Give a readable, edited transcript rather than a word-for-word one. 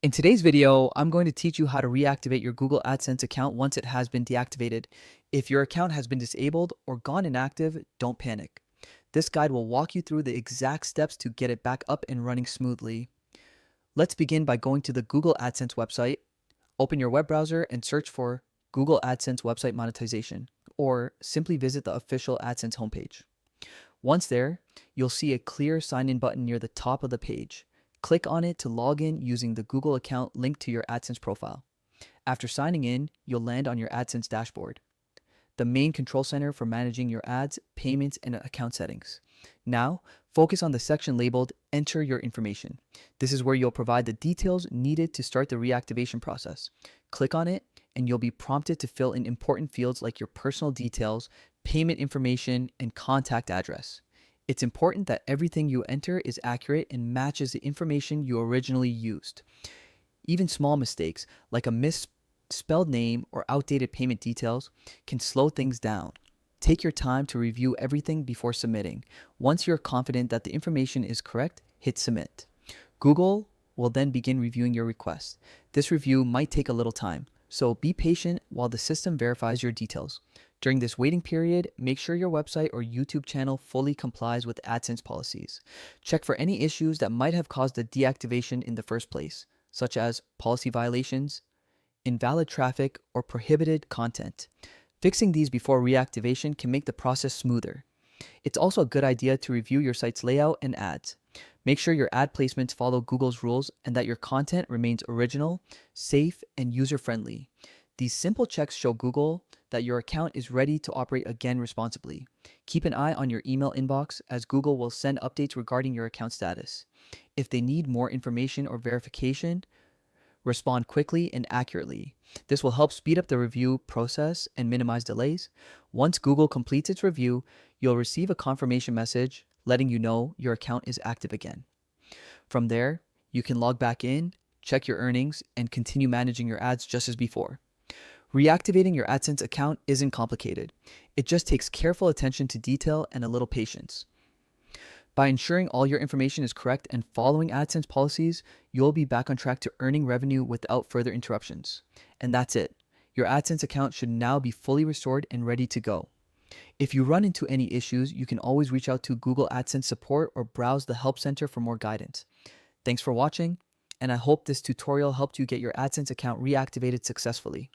In today's video, I'm going to teach you how to reactivate your Google AdSense account once it has been deactivated. If your account has been disabled or gone inactive, don't panic. This guide will walk you through the exact steps to get it back up and running smoothly. Let's begin by going to the Google AdSense website. Open your web browser and search for Google AdSense website monetization, or simply visit the official AdSense homepage. Once there, you'll see a clear sign in button near the top of the page. Click on it to log in using the Google account linked to your AdSense profile. After signing in, you'll land on your AdSense dashboard, the main control center for managing your ads, payments, and account settings. Now, focus on the section labeled Enter Your Information. This is where you'll provide the details needed to start the reactivation process. Click on it, and you'll be prompted to fill in important fields like your personal details, payment information, and contact address. It's important that everything you enter is accurate and matches the information you originally used. Even small mistakes, like a misspelled name or outdated payment details, can slow things down. Take your time to review everything before submitting. Once you're confident that the information is correct, hit submit. Google will then begin reviewing your request. This review might take a little time, so be patient while the system verifies your details. During this waiting period, make sure your website or YouTube channel fully complies with AdSense policies. Check for any issues that might have caused the deactivation in the first place, such as policy violations, invalid traffic, or prohibited content. Fixing these before reactivation can make the process smoother. It's also a good idea to review your site's layout and ads. Make sure your ad placements follow Google's rules and that your content remains original, safe, and user-friendly. These simple checks show Google that your account is ready to operate again responsibly. Keep an eye on your email inbox as Google will send updates regarding your account status. If they need more information or verification, respond quickly and accurately. This will help speed up the review process and minimize delays. Once Google completes its review, you'll receive a confirmation message letting you know your account is active again. From there, you can log back in, check your earnings, and continue managing your ads just as before. Reactivating your AdSense account isn't complicated. It just takes careful attention to detail and a little patience. By ensuring all your information is correct and following AdSense policies, you'll be back on track to earning revenue without further interruptions. And that's it. Your AdSense account should now be fully restored and ready to go. If you run into any issues, you can always reach out to Google AdSense support or browse the Help Center for more guidance. Thanks for watching, and I hope this tutorial helped you get your AdSense account reactivated successfully.